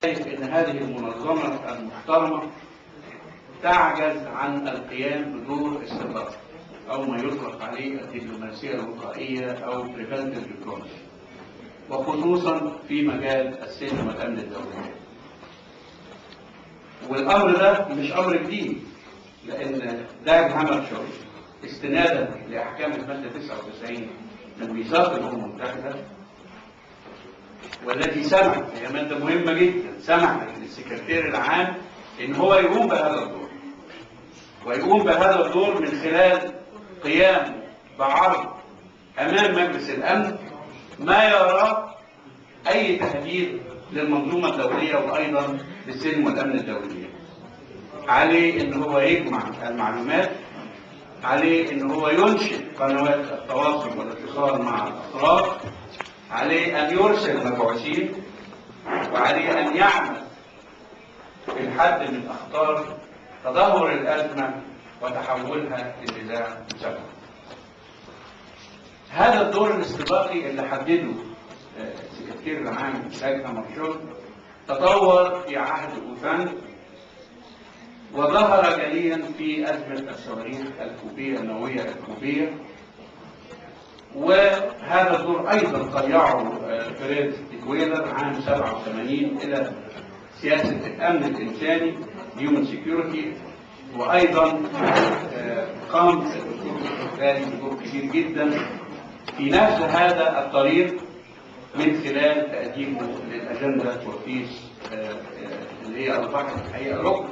إن هذه المنظمة المحترمة تعجز عن القيام بدور استباقي أو ما يطلق عليه الدبلوماسية الوقائية أو preventive diplomacy، وخصوصا في مجال السلم والأمن الدولي. والأمر ده مش أمر جديد، لأن داج هامرشولد استنادا لأحكام المادة 99 من ميثاق الأمم المتحدة، والتي سمحت، هي مادة مهمة جدا، سمحت للسكرتير العام إن هو يقوم بهذا الدور، ويقوم بهذا الدور من خلال قيامه بعرض أمام مجلس الأمن ما يراه أي تهديد للمنظومة الدولية وأيضا للسلم والأمن الدولي. عليه إن هو يجمع المعلومات، عليه إن هو ينشئ قنوات التواصل والاتصال مع الأطراف، عليه أن يرسل مبعوثين، وعليه أن يعمل في الحد من أخطار تدهور الأزمة وتحولها لنزاع مسبب. هذا الدور الاستباقي اللي حدده السكرتير العام داج هامرشولد تطور في عهد أوثان، وظهر جليا في أزمة الصواريخ الكوبية النووية الكوبية، وهذا الدور أيضا قيعه فريد ديكويلر عام 87 إلى سياسة الأمن الإنساني Human Security، وأيضا قام الدكتور الثاني بدور كبير جدا في نفس هذا الطريق من خلال تقديمه للأجندة وتنفيذ اللي هي أصبحت الحقيقة ركن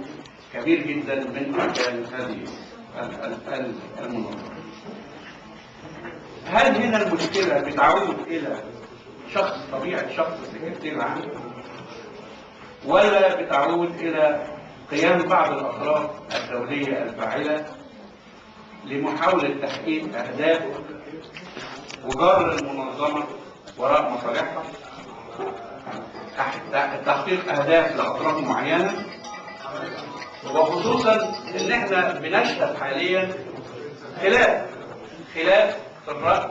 كبير جدا من أركان هذه المنظمة. هل هنا المشكلة بتعود إلى طبيعة شخص السكرتير العام، ولا بتعود إلى قيام بعض الأطراف الدولية الفاعلة لمحاولة تحقيق أهداف وجر المنظمة وراء مصالحها، تحقيق أهداف لأطراف معينة، وخصوصا إن إحنا بنشهد حاليا خلاف في الرأي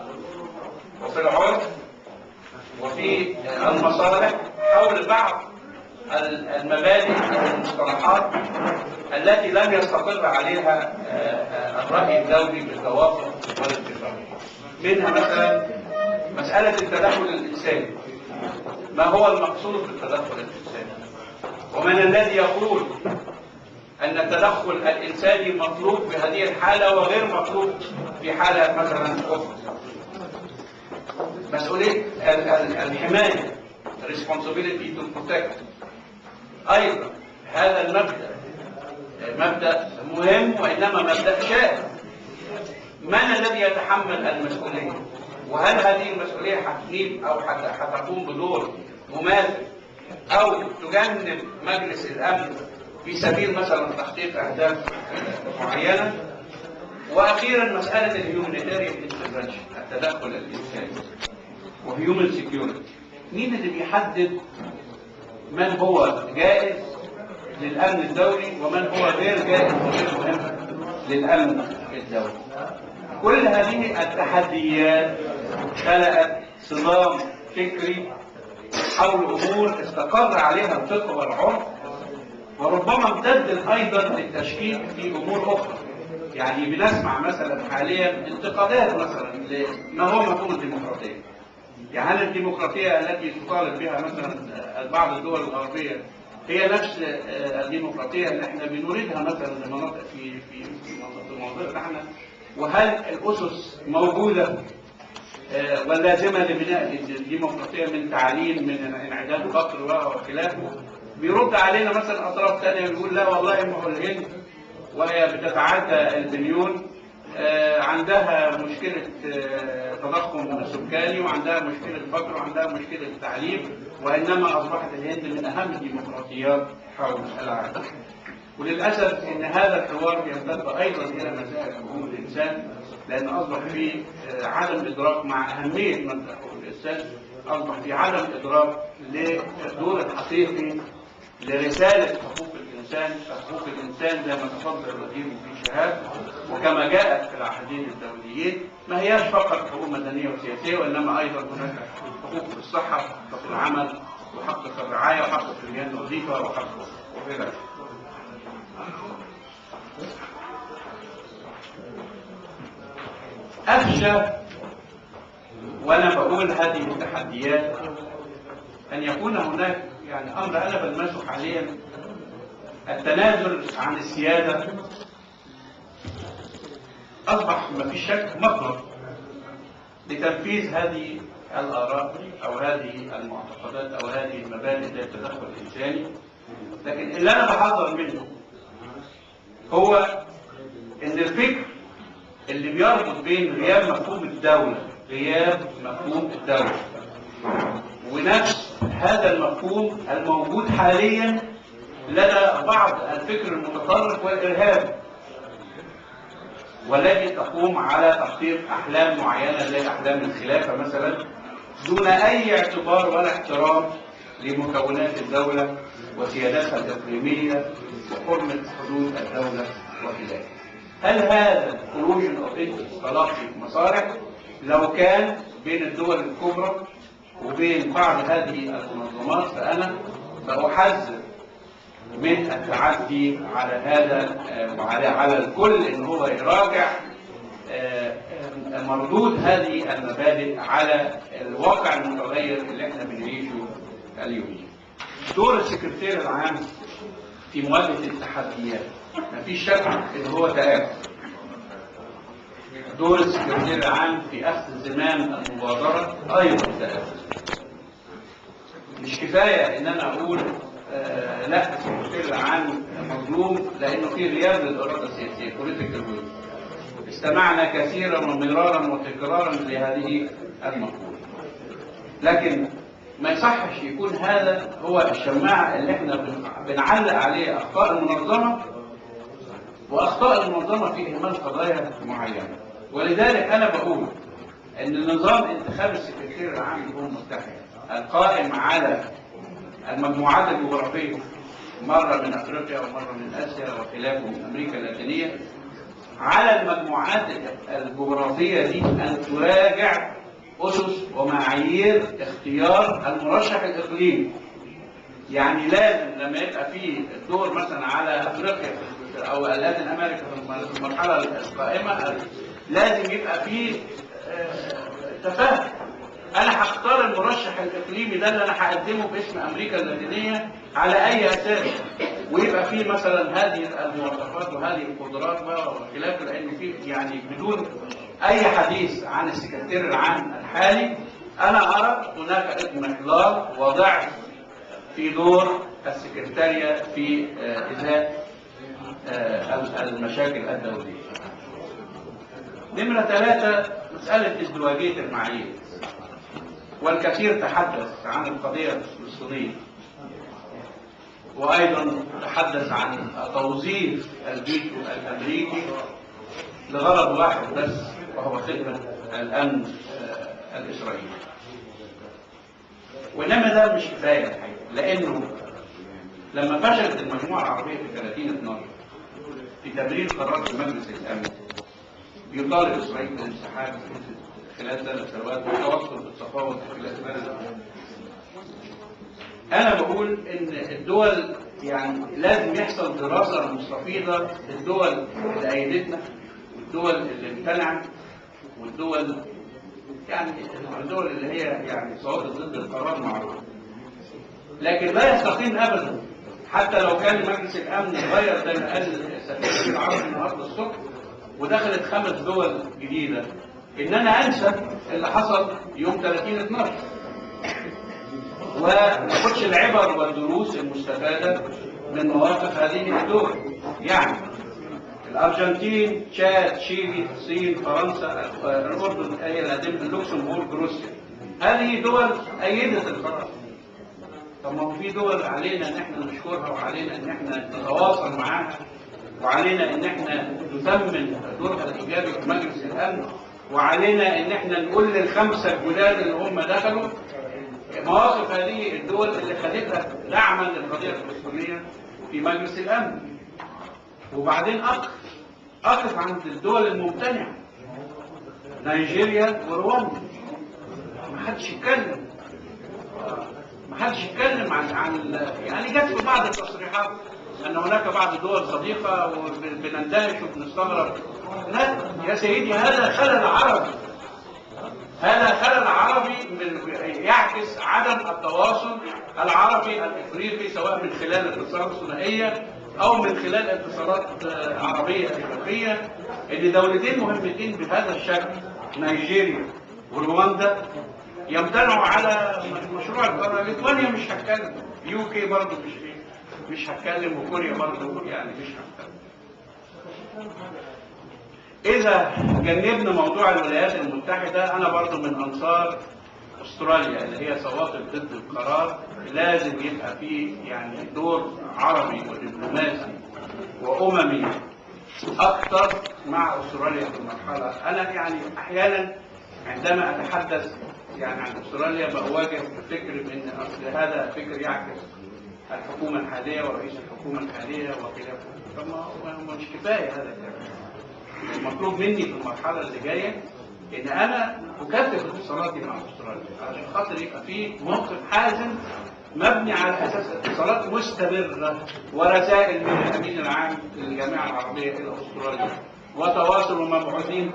وفي العرف وفي المصالح حول بعض المبادئ والمصطلحات التي لم يستقر عليها الرأي الدولي بالتوافق والاتفاق. منها مثلا مسألة التدخل الإنساني. ما هو المقصود بالتدخل الإنساني؟ ومن الذي يقول أن التدخل الإنساني مطلوب في هذه الحالة وغير مطلوب في حالة مثلا أخرى؟ مسؤولية الحماية responsibility to protect، أيضا هذا المبدأ مبدأ مهم وإنما مبدأ شاذ. من الذي يتحمل المسؤولية؟ وهل هذه المسؤولية هتجيب أو هتقوم بدور مماثل أو تجنب مجلس الأمن في سبيل مثلا تحقيق أهداف معينة؟ وأخيرا مسألة الهيومانيتاريان انترفنشن، التدخل الإنساني وهيومن سيكيورتي. مين اللي بيحدد من هو جائز للأمن الدولي ومن هو غير جائز وغير مهم للأمن الدولي؟ كل هذه التحديات خلقت صدام فكري حول أمور استقر عليها الفقه والعرف، وربما امتدت أيضا للتشكيك في أمور أخرى. يعني بنسمع مثلا حاليا انتقادات مثلا لما هو مفهوم الديمقراطية. يعني هل الديمقراطية التي تطالب بها مثلا بعض الدول الغربية هي نفس الديمقراطية اللي احنا بنريدها مثلا لمناطق في مناطقنا احنا؟ وهل الأسس موجودة واللازمة لبناء الديمقراطية من تعليم، من انعدام فقر وخلافه؟ بيرد علينا مثلا أطراف ثانية بيقول لا والله ما هو الهند وهي بتتعدى البليون عندها مشكلة تضخم سكاني وعندها مشكلة فقر وعندها مشكلة تعليم، وإنما أصبحت الهند من أهم الديمقراطيات حول العالم. وللأسف إن هذا الحوار يمتد أيضا إلى مسائل حقوق الإنسان، لأن أصبح في عدم إدراك مع أهمية مبدأ حقوق الإنسان، أصبح في عدم إدراك للدور الحقيقي لرسالة حقوق الإنسان. حقوق الإنسان زي ما تفضل الوزير في شهاد وكما جاءت في العهدين الدوليين ما هياش فقط حقوق مدنية وسياسية، وإنما أيضا هناك حقوق في الصحة وفي العمل وحقق الرعاية وحقق المياه النظيفة وحقق وغيرها. أخشى وأنا بقول هذه التحديات أن يكون هناك يعني أمر أنا بلمسه حاليا، التنازل عن السيادة أصبح ما في شك مطلق لتنفيذ هذه الآراء أو هذه المعتقدات أو هذه المبادئ ذات التدخل الإنساني. لكن اللي أنا بحذر منه هو إن الفكر اللي بيربط بين غياب مفهوم الدولة، غياب مفهوم الدولة، ونفس هذا المفهوم الموجود حاليا لدى بعض الفكر المتطرف والإرهابي، والتي تقوم على تحقيق أحلام معينة زي أحلام الخلافة مثلا، دون أي اعتبار ولا احترام لمكونات الدولة وسيادتها الإقليمية وحرمة حدود الدولة وخلافها. هل هذا collusion of interest تلاقي مصالح؟ لو كان بين الدول الكبرى وبين بعض هذه المنظمات فأنا بأحذر من التعدي على هذا وعلى الكل ان هو يراجع مردود هذه المبادئ على الواقع المتغير اللي احنا بنعيشه اليوم. دور السكرتير العام في مواجهه التحديات مفيش شك ان هو تآكل. دور السكرتير العام في اخذ زمام المبادره ايضا تآكل. مش كفايه ان انا اقول لا السكرتير العام مظلوم لانه في غياب للاراده السياسيه political will. استمعنا كثيرا ومرارا وتكرارا لهذه المقوله، لكن ما يصحش يكون هذا هو الشماعه اللي احنا بنعلق عليه اخطاء المنظمه، واخطاء المنظمه في اهمال قضايا معينه. ولذلك انا بقول ان نظام انتخاب السكرتير العام للامم المتحده القائم على المجموعات الجغرافية، مرة من أفريقيا ومرة من آسيا وخلافه من أمريكا اللاتينية، على المجموعات الجغرافية دي أن تراجع أسس ومعايير اختيار المرشح الإقليمي. يعني لازم لما يبقى فيه الدور مثلا على أفريقيا أو لاتين أمريكا في المرحلة القائمة، لازم يبقى فيه تفاهم. أنا هختار المرشح الإقليمي ده اللي أنا هقدمه باسم أمريكا اللاتينية على أي أساس، ويبقى فيه مثلا هذه المواصفات وهذه القدرات وخلافه، لأن فيه يعني بدون أي حديث عن السكرتير العام الحالي أنا أرى هناك اضمحلال وضعف في دور السكرتارية في إزاء المشاكل الدولية. نمرة 3 مسألة ازدواجية المعايير، والكثير تحدث عن القضية الفلسطينية، وأيضا تحدث عن توظيف الفيتو الأمريكي لغرض واحد بس، وهو خدمة الأمن الإسرائيلي. وإنما ده مش كفاية الحقيقة، لأنه لما فشلت المجموعة العربية في 30/12 في تبرير قرار في مجلس الأمن يطالب إسرائيل بالانسحاب خلال 3 سنوات والتوصل بالتفاوض في الأسباب. أنا بقول إن الدول يعني لازم يحصل دراسة مستفيضة للدول اللي أيدتنا والدول اللي امتنعت والدول يعني الدول اللي هي يعني صوتت ضد القرار معروف. لكن لا يستقيم أبدا حتى لو كان مجلس الأمن غير زي ما قال السفير العربي النهارده الصبح ودخلت 5 دول جديدة، إن أنا أنسى اللي حصل يوم 30/12 وما أخدش العبر والدروس المستفادة من مواقف هذه الدول. يعني الأرجنتين، تشاد، تشيلي، الصين، فرنسا، الأردن، اللوكسمبورغ، روسيا، هذه دول أيدت القرار. طب ما هو في دول علينا إن احنا نشكرها وعلينا إن احنا نتواصل معاها وعلينا إن احنا نثمن دورها الإيجابي في مجلس الأمن، وعلينا إن احنا نقول لل5 الجداد اللي هم دخلوا مواقف هذه الدول اللي خدتها دعما للقضية الفلسطينية في مجلس الأمن. وبعدين أقف عند الدول الممتنعة، نيجيريا ورواندا، ما حدش يتكلم، محدش يتكلم عن يعني جت في بعض التصريحات ان هناك بعض الدول صديقه وبنندهش وبنستغرب. لا يا سيدي، هذا خلل عربي، هذا خلل عربي يعكس عدم التواصل العربي الافريقي، سواء من خلال اتصالات ثنائيه او من خلال اتصالات عربيه افريقيه. ان دولتين مهمتين بهذا الشكل، نيجيريا ورواندا، يمتنعوا على مشروع القرار. ليتوانيا مش هتكلم، UK برضه مش هتكلم، وكوريا برضه يعني مش هتكلم. إذا جنبنا موضوع الولايات المتحدة، أنا برضو من أنصار أستراليا اللي هي صوتت ضد القرار. لازم يبقى فيه يعني دور عربي ودبلوماسي وأممي أكثر مع أستراليا في المرحلة. أنا يعني أحيانا عندما أتحدث يعني عن أستراليا بواجه فكر من أصل هذا فكر يعكس الحكومة الحالية ورئيس الحكومة الحالية وخلافه. طب مش كفاية هذا الكلام. المطلوب مني في المرحله اللي جايه ان انا اكثف اتصالاتي مع استراليا عشان خاطر يبقى في موقف حازم مبني على اساس اتصالات مستمره ورسائل من الامين العام للجامعه العربيه الى استراليا وتواصل ومبعوثين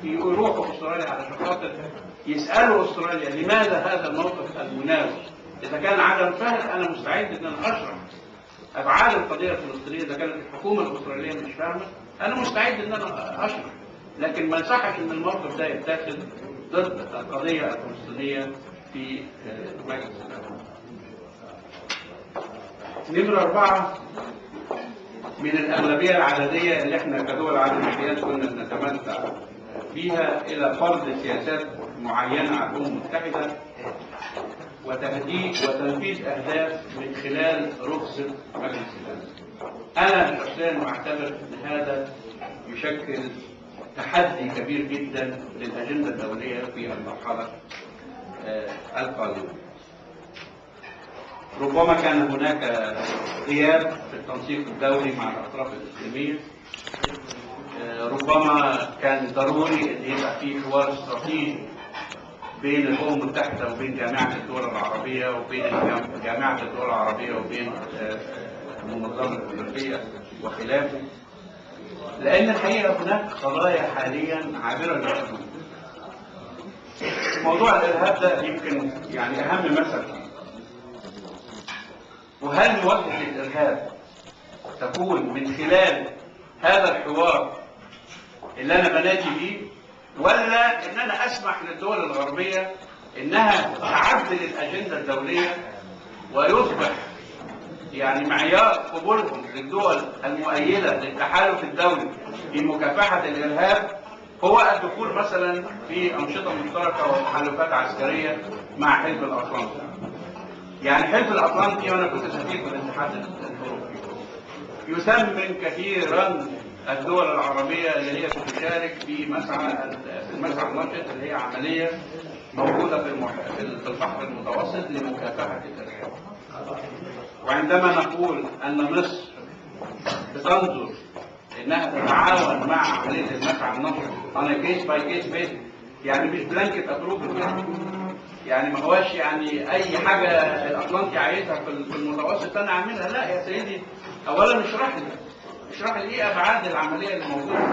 يروحوا استراليا علشان خاطر يسالوا استراليا لماذا هذا الموقف المناوئ. اذا كان عدم فهم انا مستعد ان انا اشرح ابعاد القضيه الفلسطينيه. اذا كانت الحكومه الاستراليه مش فاهمه انا مستعد ان انا اشرح، لكن ما يصحش ان الموقف ده يتاخد ضد القضيه الفلسطينيه في مجلس الامن. نمرة 4 من الأغلبية العددية اللي احنا كدول عربية كنا نتمتع بيها إلى فرض سياسات معينة على الأمم المتحدة وتهديد وتنفيذ أهداف من خلال رخصة مجلس الأمن. أنا شخصيا أعتبر أن هذا يشكل تحدي كبير جدا للأجندة الدولية في المرحلة القادمة. ربما كان هناك غياب في التنسيق الدولي مع الأطراف الإسلامية. ربما كان ضروري أن يبقى في حوار استراتيجي بين الأمم المتحدة وبين جامعة الدول العربية وبين جامعة الدول العربية وبين المنظمة الأفريقية وخلافه، لأن الحقيقة هناك قضايا حاليا عابرة للحدود. موضوع الإرهاب ده يمكن يعني أهم مثل. وهل مواجهة الإرهاب تكون من خلال هذا الحوار اللي أنا بنادي بيه، ولا إن أنا أسمح للدول الغربية إنها تعدل الأجندة الدولية ويصبح يعني معيار قبولهم للدول المؤيدة للتحالف الدولي في مكافحة الإرهاب هو الدخول مثلا في أنشطة مشتركة وتحالفات عسكرية مع حلف الأطلنطي. يعني حلف الأطلنطي، وأنا كنت سفير في الاتحاد الأوروبي، يثمن كثيرا الدول العربية اللي هي بتشارك في المسعى النشط اللي هي عملية موجودة في البحر المتوسط لمكافحة الإرهاب. وعندما نقول أن مصر بتنظر إنها تتعاون مع عملية المسعى النشط on a case by case basis، يعني مش بلانكت أبروفل، يعني ما هواش يعني أي حاجة الأطلنطي عايزها في المتوسط أنا أعملها. لا يا سيدي، أولا اشرح لي إيه أبعاد العملية اللي موجودة